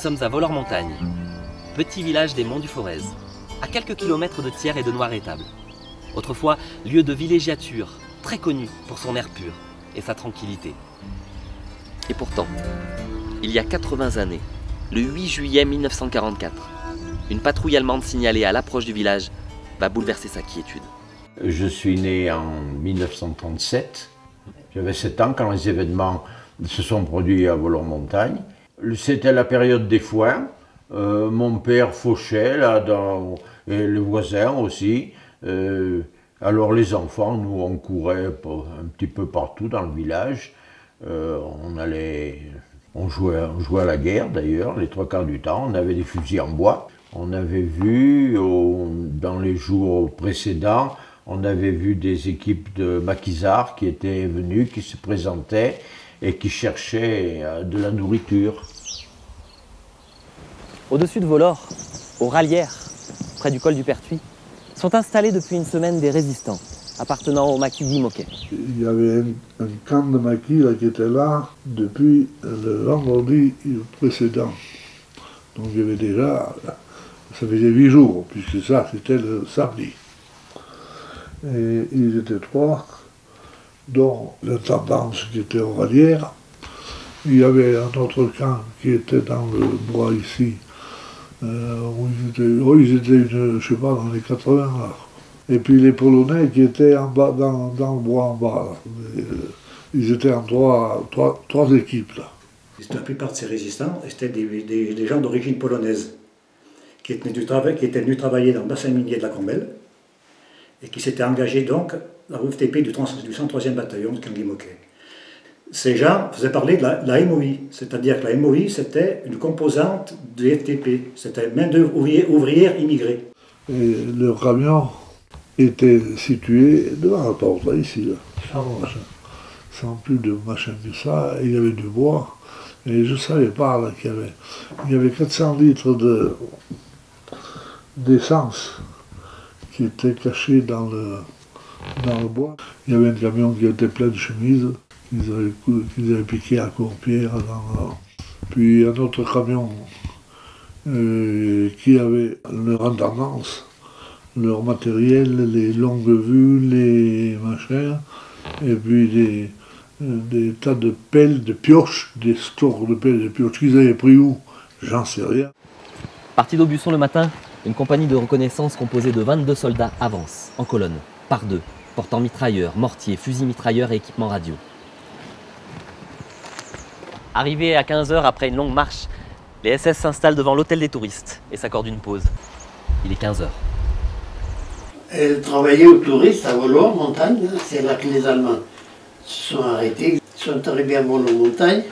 sommes à Vollore-Montagne, petit village des Monts du Forez, à quelques kilomètres de Thiers et de Noir-Étable. Autrefois, lieu de villégiature, très connu pour son air pur et sa tranquillité. Et pourtant, il y a 80 années, le 8 juillet 1944, une patrouille allemande signalée à l'approche du village va bouleverser sa quiétude. Je suis né en 1937. J'avais 7 ans quand les événements se sont produits à Vollore-Montagne. C'était la période des foins. Mon père fauchait, là, et le voisin aussi. Alors les enfants, nous, on courait un petit peu partout dans le village. On jouait à la guerre d'ailleurs, les 3 quarts du temps. On avait des fusils en bois. On avait vu, dans les jours précédents, on avait vu des équipes de maquisards qui étaient venus, qui se présentaient et qui cherchaient de la nourriture. Au-dessus de Vollore, aux Ralières, près du col du Pertuis, sont installés depuis une semaine des résistants appartenant au maquis Guy Moquet. Il y avait un camp de maquis là, qui était là depuis le vendredi précédent. Donc il y avait déjà, ça faisait 8 jours, puisque ça c'était le samedi. Et ils étaient 3, dont l'intendance qui était aux Ralières. Il y avait un autre camp qui était dans le bois ici, où ils étaient je sais pas, dans les 80 là. Et puis les Polonais qui étaient en bas, dans le bois en bas. Là. Ils étaient en trois équipes là. La plupart de ces résistants étaient des gens d'origine polonaise qui étaient venus travailler dans le bassin minier de la Combelle et qui s'étaient engagés donc dans le FTP du 103e bataillon de Guy Moquet. Ces gens faisaient parler de la MOI, c'est-à-dire que la MOI c'était une composante du FTP, c'était main-d'œuvre ouvrière immigrée. Et le camion était situé devant la porte, là, ici, là, sans plus de machin que ça, il y avait du bois, et je ne savais pas là, qu'il y avait 400 litres d'essence qui étaient cachés dans le bois. Il y avait un camion qui était plein de chemises, qu'ils avaient piqué à courre-pierre. Puis un autre camion qui avait leur intendance, leur matériel, les longues vues, les machins, et puis des tas de pelles, de pioches, des stores de pelles et de pioches qu'ils avaient pris où, j'en sais rien. Parti d'Aubusson le matin, une compagnie de reconnaissance composée de 22 soldats avance, en colonne, par 2, portant mitrailleurs, mortiers, fusils mitrailleurs et équipements radio. Arrivés à 15 h après une longue marche, les SS s'installent devant l'hôtel des touristes et s'accordent une pause. Il est 15 h. Elle travaillait aux touristes à Vollore-Montagne, c'est là que les Allemands se sont arrêtés. Ils sont arrivés à Vollore-Montagne,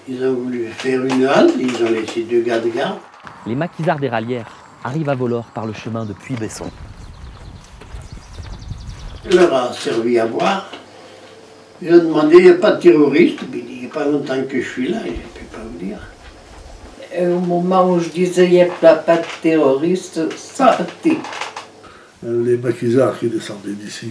ils ont voulu faire une halte, ils ont laissé 2 gars de garde. Les maquisards des Ralières arrivent à Vollore par le chemin de Puy-Besson. Il leur a servi à boire. Ils ont demandé, il n'y a pas de terroriste. Il dit, il n'y a pas longtemps que je suis là, je ne peux pas vous dire. Et au moment où je disais, il n'y a pas de terroriste, ça a été. Les maquisards qui descendaient d'ici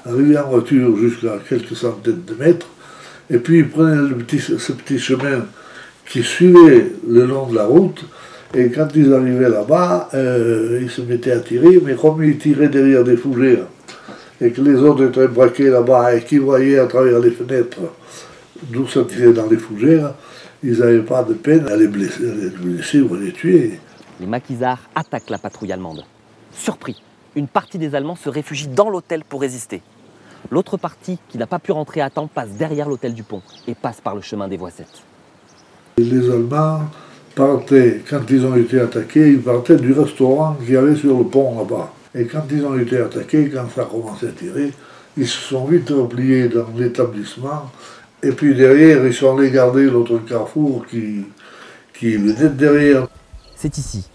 arrivaient en voiture jusqu'à quelques centaines de mètres, et puis ils prenaient ce petit chemin qui suivait le long de la route, et quand ils arrivaient là-bas, ils se mettaient à tirer, mais comme ils tiraient derrière des fougères, et que les autres étaient braqués là-bas, et qu'ils voyaient à travers les fenêtres d'où ça tirait dans les fougères, ils n'avaient pas de peine à les blesser ou à les tuer. Les maquisards attaquent la patrouille allemande. Surpris, une partie des Allemands se réfugie dans l'hôtel pour résister. L'autre partie, qui n'a pas pu rentrer à temps, passe derrière l'hôtel du pont et passe par le chemin des Voisettes. Les Allemands partaient, quand ils ont été attaqués, ils partaient du restaurant qu'il y avait sur le pont là-bas. Et quand ils ont été attaqués, quand ça a commencé à tirer, ils se sont vite repliés dans l'établissement. Et puis derrière, ils sont allés garder l'autre carrefour qui venait de derrière. C'est ici,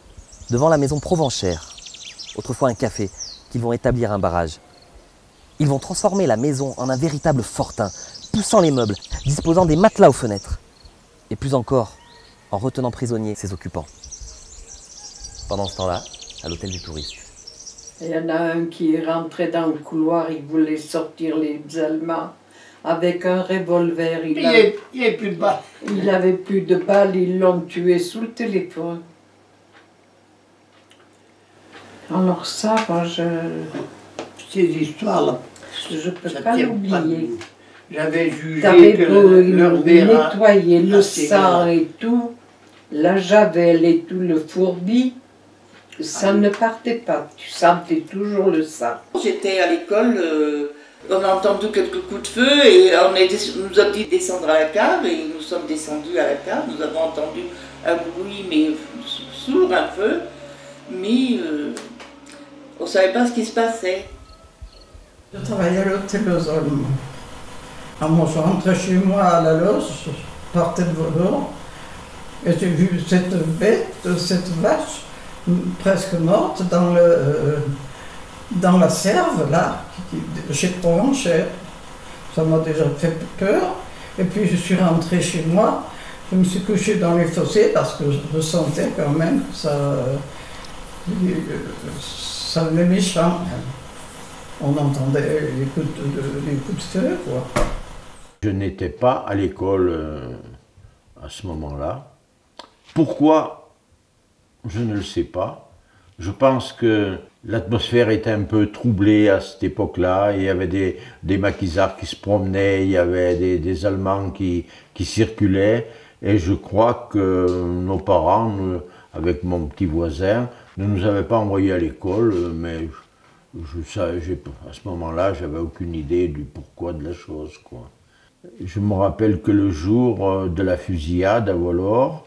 devant la maison Provenchère, autrefois un café, qu'ils vont établir un barrage. Ils vont transformer la maison en un véritable fortin, poussant les meubles, disposant des matelas aux fenêtres. Et plus encore, en retenant prisonniers ses occupants. Pendant ce temps-là, à l'hôtel du touriste. Il y en a un qui est rentré dans le couloir, il voulait sortir les Allemands. avec un revolver. Il n'y avait plus de balles. Il n'avait plus de balles, ils l'ont tué sous le téléphone. Alors ça, moi, Ces histoires-là, je peux ça pas tient l'oublier. J'avais jugé T'avais que beau leur mère nettoyer le assez sang grave. et tout, la javel et tout, le fourbi, ça ne partait pas. Tu sentais toujours le sang. J'étais à l'école, on a entendu quelques coups de feu et on nous a dit de descendre à la cave et nous sommes descendus à la cave. Nous avons entendu un bruit mais sourd un peu, mais on ne savait pas ce qui se passait. Je travaillais à l'hôtel aux Allemands. Alors moi je rentrais chez moi à la loge, je partais de Volor et j'ai vu cette bête, cette vache presque morte dans la serve là, chez Provenchère. Ça m'a déjà fait peur. Et puis je suis rentrée chez moi, je me suis couchée dans les fossés parce que je sentais quand même que ça venait méchant. On entendait les coups de feu, quoi. Je n'étais pas à l'école à ce moment-là. Pourquoi? Je ne le sais pas. Je pense que l'atmosphère était un peu troublée à cette époque-là. Il y avait des maquisards qui se promenaient, il y avait des Allemands qui circulaient. Et je crois que nos parents, avec mon petit voisin, ne nous avaient pas envoyés à l'école, mais à ce moment-là, j'avais aucune idée du pourquoi de la chose, quoi. Je me rappelle que le jour de la fusillade à Volor,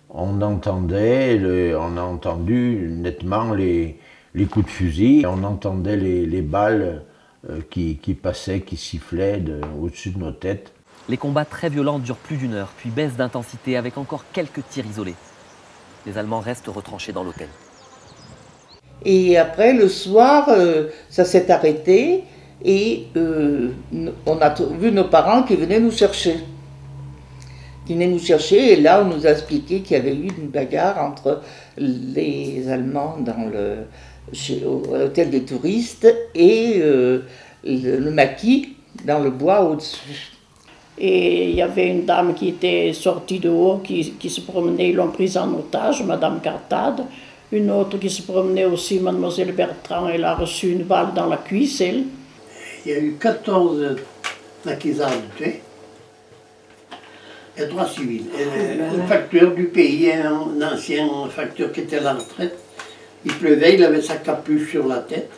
on a entendu nettement les coups de fusil, on entendait les balles qui passaient, qui sifflaient au-dessus de nos têtes. Les combats très violents durent plus d'1 heure, puis baissent d'intensité avec encore quelques tirs isolés. Les Allemands restent retranchés dans l'hôtel. Et après, le soir, ça s'est arrêté et on a vu nos parents qui venaient nous chercher. Et là, on nous a expliqué qu'il y avait eu une bagarre entre les Allemands à l'hôtel des touristes et le maquis dans le bois au-dessus. Et il y avait une dame qui était sortie de haut, qui se promenait, ils l'ont prise en otage, Madame Cartade. Une autre qui se promenait aussi, Mademoiselle Bertrand, elle a reçu une balle dans la cuisse, elle. Il y a eu 14 maquisards tués et 3 civils. Un facteur du pays, un ancien facteur qui était à la retraite, il pleuvait, il avait sa capuche sur la tête,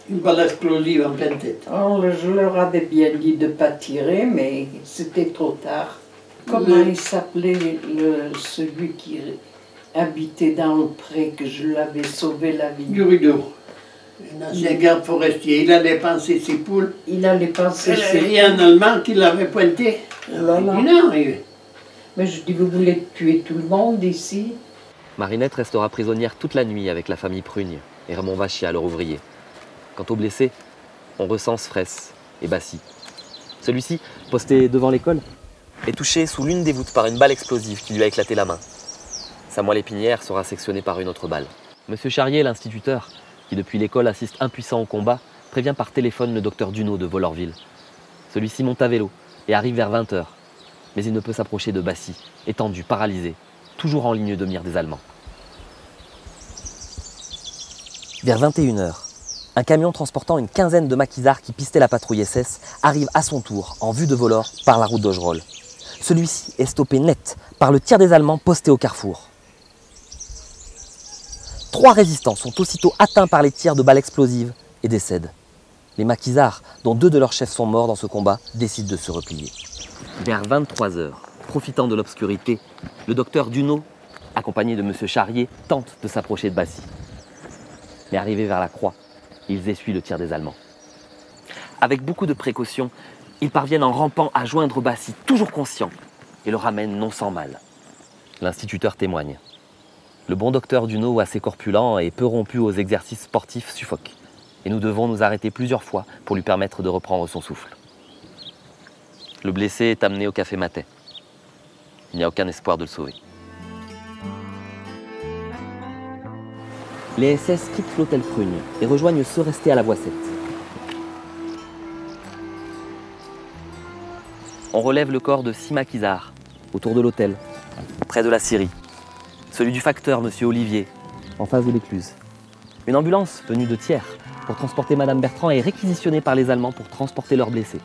une balle explosive en pleine tête. Oh, je leur avais bien dit de ne pas tirer, mais c'était trop tard. Comment il s'appelait celui qui habitait dans le pré, que je l'avais sauvé la vie? Du rideau. Un ancien garde forestier, il allait panser ses poules. Il allait panser ses poules. Il y a un Allemand qui l'avait pointé. Là, là. Non, mais je dis, vous voulez tuer tout le monde ici? Marinette restera prisonnière toute la nuit avec la famille Prugne et Raymond Vachia, leur ouvrier. Quant aux blessés, on recense Fraisse et Bassy. Celui-ci, posté devant l'école, est touché sous l'une des voûtes par une balle explosive qui lui a éclaté la main. Sa moelle épinière sera sectionnée par une autre balle. Monsieur Charrier, l'instituteur, qui depuis l'école assiste impuissant au combat, prévient par téléphone le docteur Duno de Volorville. Celui-ci monte à vélo et arrive vers 20 h. Mais il ne peut s'approcher de Bassy, étendu, paralysé, toujours en ligne de mire des Allemands. Vers 21 h, un camion transportant une quinzaine de maquisards qui pistaient la patrouille SS arrive à son tour, en vue de Volor, par la route d'Augerolles. Celui-ci est stoppé net par le tir des Allemands postés au carrefour. 3 résistants sont aussitôt atteints par les tirs de balles explosives et décèdent. Les maquisards, dont 2 de leurs chefs sont morts dans ce combat, décident de se replier. Vers 23 h, profitant de l'obscurité, le docteur Duno, accompagné de M. Charrier, tente de s'approcher de Bassy. Mais arrivés vers la croix, ils essuient le tir des Allemands. Avec beaucoup de précautions, ils parviennent en rampant à joindre Bassy, toujours conscient, et le ramènent non sans mal. L'instituteur témoigne. Le bon docteur Duno, assez corpulent et peu rompu aux exercices sportifs, suffoque. Et nous devons nous arrêter plusieurs fois pour lui permettre de reprendre son souffle. Le blessé est amené au café Matet. Il n'y a aucun espoir de le sauver. Les SS quittent l'hôtel Prugne et rejoignent ceux restés à la Voie 7. on relève le corps de 6 maquisards autour de l'hôtel, près de la scierie. Celui du facteur, monsieur Olivier, en face de l'écluse. Une ambulance venue de Thiers pour transporter madame Bertrand est réquisitionnée par les Allemands pour transporter leurs blessés.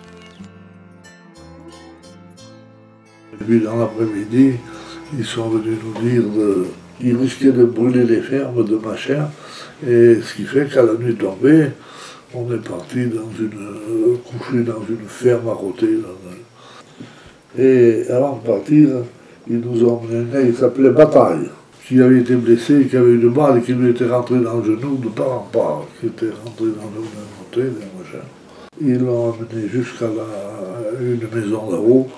Et puis dans l'après-midi, ils sont venus nous dire qu'ils risquaient de brûler les fermes de Machin. Et ce qui fait qu'à la nuit tombée, on est parti coucher dans une ferme à côté. Là. Et avant de partir, ils nous ont emmené un gars qui s'appelait Bataille, qui avait été blessé, qui avait eu une balle et qui lui était rentré dans le genou de part en part, qui était rentré dans le hôtel, machin. Ils l'ont amené jusqu'à une maison là-haut.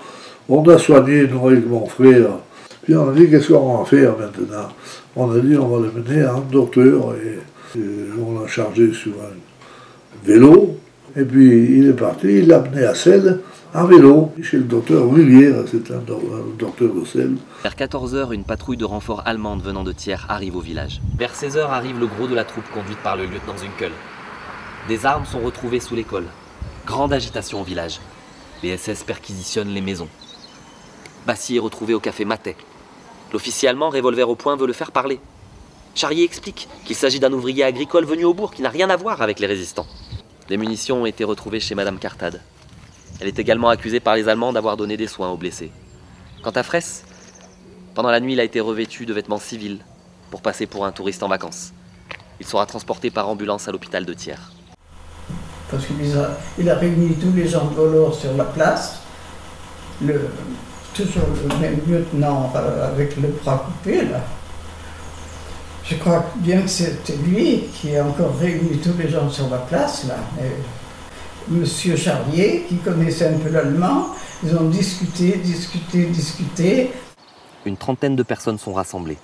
On a soigné, nous, avec mon frère. Puis on a dit, qu'est-ce qu'on va faire maintenant? On a dit, on va le mener à un docteur. Et on l'a chargé sur un vélo. Et puis il est parti, il l'a amené à Selles en vélo, chez le docteur Rivière, c'est un docteur de Selles. Vers 14 h, une patrouille de renfort allemande venant de Thiers arrive au village. Vers 16 h arrive le gros de la troupe conduite par le lieutenant Zunkel. Des armes sont retrouvées sous l'école. Grande agitation au village. Les SS perquisitionnent les maisons. Bassy est retrouvé au café Matet. L'officier allemand, revolver au poing, veut le faire parler. Charrier explique qu'il s'agit d'un ouvrier agricole venu au bourg qui n'a rien à voir avec les résistants. Des munitions ont été retrouvées chez madame Cartade. Elle est également accusée par les Allemands d'avoir donné des soins aux blessés. Quant à Fraisse, pendant la nuit, il a été revêtu de vêtements civils pour passer pour un touriste en vacances. Il sera transporté par ambulance à l'hôpital de Thiers. Parce qu'il a réuni tous les gens de Volor sur la place, toujours le même lieutenant avec le bras coupé, là. Je crois bien que c'était lui qui a encore réuni tous les gens sur la place, là. Et Monsieur Charrier, qui connaissait un peu l'allemand, ils ont discuté. Une trentaine de personnes sont rassemblées.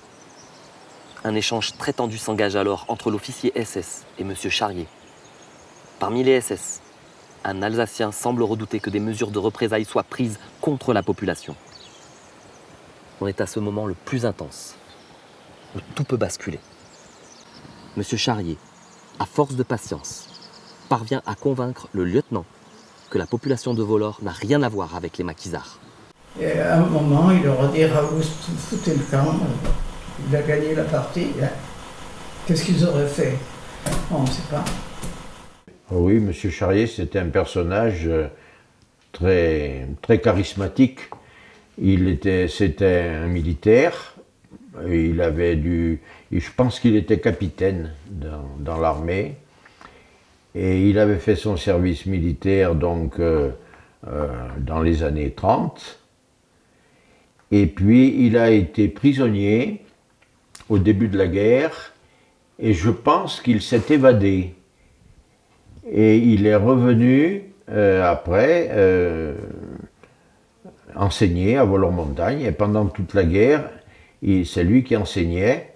Un échange très tendu s'engage alors entre l'officier SS et Monsieur Charrier. Parmi les SS, un Alsacien semble redouter que des mesures de représailles soient prises contre la population. On est à ce moment le plus intense, où tout peut basculer. Monsieur Charrier, à force de patience, parvient à convaincre le lieutenant que la population de Volor n'a rien à voir avec les maquisards. Et à un moment, il leur a dit « Raoult, foutez le camp, il a gagné la partie. Hein. » Qu'est-ce qu'ils auraient fait? On ne sait pas. Oui, M. Charrier, c'était un personnage très, très charismatique. C'était un militaire. Je pense qu'il était capitaine dans l'armée. Et il avait fait son service militaire donc, dans les années 30. Et puis il a été prisonnier au début de la guerre. Et je pense qu'il s'est évadé. Et il est revenu après enseigner à Volor-Montagne. Et pendant toute la guerre, c'est lui qui enseignait.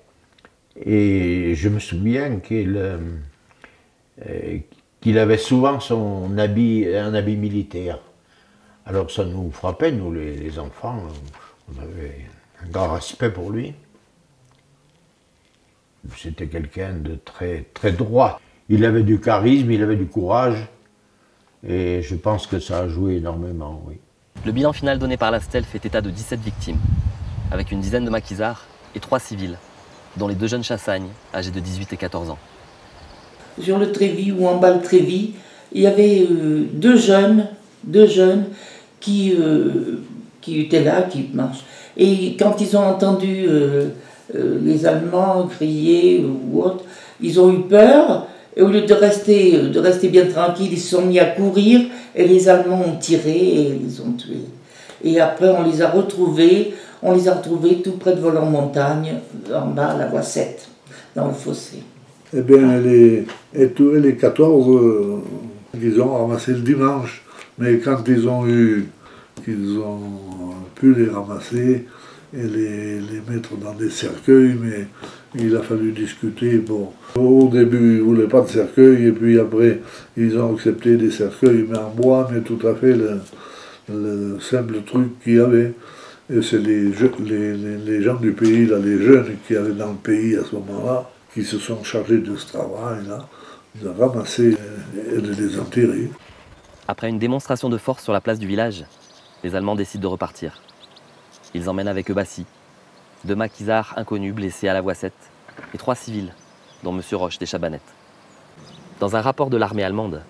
Et je me souviens qu'il avait souvent un habit militaire. Alors ça nous frappait, nous les enfants, on avait un grand respect pour lui. C'était quelqu'un de très, très droit. Il avait du charisme, il avait du courage, et je pense que ça a joué énormément, oui. Le bilan final donné par la STEL fait état de 17 victimes, avec une dizaine de maquisards et 3 civils, dont les 2 jeunes chassagnes, âgés de 18 et 14 ans. Sur le Trévis ou en bas le Trévis, il y avait deux jeunes qui étaient là, qui marchent. Et quand ils ont entendu les Allemands crier ou autre, ils ont eu peur. Et au lieu de rester bien tranquilles, ils se sont mis à courir et les Allemands ont tiré et les ont tués. Et après, on les a retrouvés tout près de Volor-Montagne, en bas à la voie 7, dans le fossé. Eh bien, les 14 qu'ils ont ramassés le dimanche, mais quand qu'ils ont pu les ramasser et les mettre dans des cercueils, mais il a fallu discuter. Bon, au début, ils ne voulaient pas de cercueil, et puis après, ils ont accepté des cercueils, mais en bois, mais tout à fait le simple truc qu'il y avait. Et c'est les gens du pays, là, les jeunes qui allaient dans le pays à ce moment-là, qui se sont chargés de ce travail-là, de ramasser et de les enterrer. Après une démonstration de force sur la place du village, Les Allemands décident de repartir. Ils emmènent avec eux Bassi, 2 maquisards inconnus blessés à la Voissette et 3 civils, dont M. Roche des Chabanettes. Dans un rapport de l'armée allemande,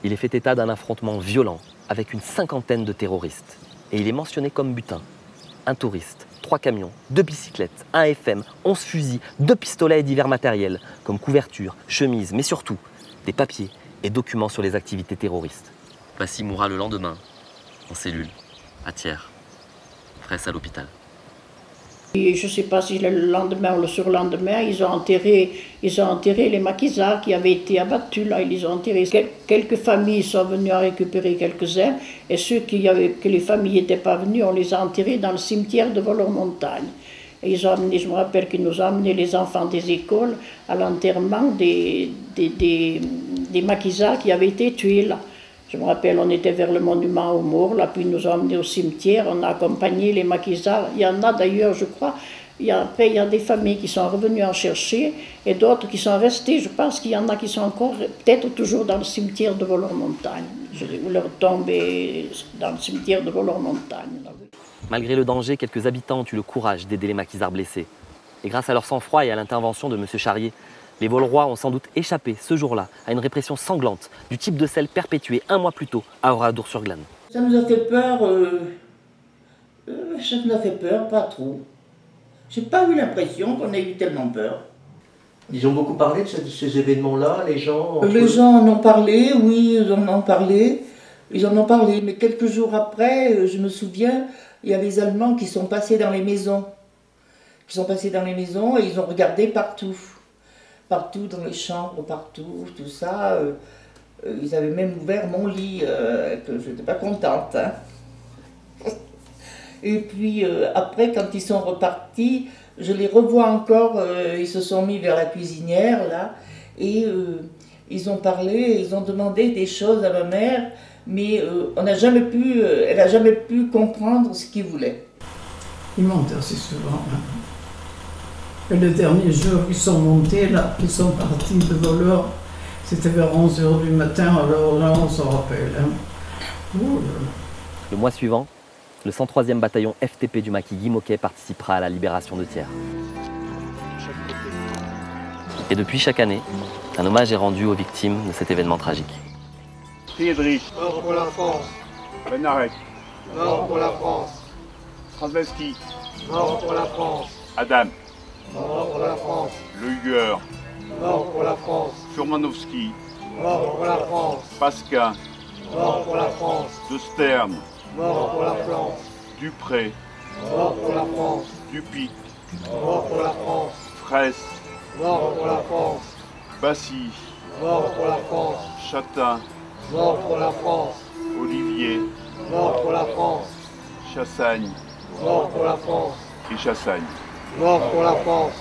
il est fait état d'un affrontement violent avec une 50aine de terroristes. Et il est mentionné comme butin. 1 touriste, 3 camions, 2 bicyclettes, 1 FM, 11 fusils, 2 pistolets et divers matériels, comme couverture, chemise, mais surtout des papiers et documents sur les activités terroristes. Bassi mourra le lendemain, en cellule, à Thiers, Fraisse à l'hôpital. Et je ne sais pas si le lendemain ou le surlendemain, ils ont enterré les maquisards qui avaient été abattus. Là, ils les ont enterrés. Quelques familles sont venues en récupérer quelques-uns, et ceux que les familles n'étaient pas venues, on les a enterrés dans le cimetière de Voleurs-Montagne. Et ils ont amené, je me rappelle qu'ils nous ont amené les enfants des écoles à l'enterrement des maquisards qui avaient été tués là. Je me rappelle, on était vers le monument aux morts, là, puis ils nous ont emmenés au cimetière, on a accompagné les maquisards. Il y en a d'ailleurs, je crois, après il y a des familles qui sont revenues en chercher, et d'autres qui sont restées. Je pense qu'il y en a qui sont encore, peut-être toujours dans le cimetière de Voleurs-Montagne. Leur tombe est dans le cimetière de Voleurs-Montagne. Malgré le danger, quelques habitants ont eu le courage d'aider les maquisards blessés. Et grâce à leur sang-froid et à l'intervention de M. Charrier, les Volrois ont sans doute échappé ce jour-là à une répression sanglante du type de celle perpétuée 1 mois plus tôt à Oradour-sur-Glane. Ça nous a fait peur, ça nous a fait peur, pas trop. J'ai pas eu l'impression qu'on ait eu tellement peur. Ils ont beaucoup parlé de ces événements-là, les gens... Les gens en ont parlé, oui, ils en ont parlé. Ils en ont parlé, mais quelques jours après, je me souviens, il y a les Allemands qui sont passés dans les maisons. Ils sont passés dans les maisons et ils ont regardé partout. Partout, dans les chambres, partout, tout ça. Ils avaient même ouvert mon lit, que je n'étais pas contente. Hein. Et puis après, quand ils sont repartis, je les revois encore, ils se sont mis vers la cuisinière, là, et ils ont parlé, ils ont demandé des choses à ma mère, mais elle n'a jamais pu comprendre ce qu'ils voulaient. Ils montent assez souvent. Hein. Et le dernier jour, ils sont montés, là, ils sont partis de Voleurs. C'était vers 11h du matin, alors là, on s'en rappelle. Hein. Oh, le mois suivant, le 103e bataillon FTP du maquis Guy Moquet participera à la libération de Thiers. Et depuis chaque année, un hommage est rendu aux victimes de cet événement tragique. Friedrich. Mort pour la France. Benarek. Mort pour la France. Stravinsky. Mort pour la France. Adam. Mort pour la France. Luger. Mort pour la France. Furmanovski. Mort pour la France. Pasca. Mort pour la France. De Stern. Mort pour la France. Dupré. Mort pour la France. Dupic. Mort pour la France. Fraisse. Mort pour la France. Bassi. Mort pour la France. Chatin. Mort pour la France. Olivier. Mort pour la France. Chassagne. Mort pour la France. Et Chassagne. Mort pour la France.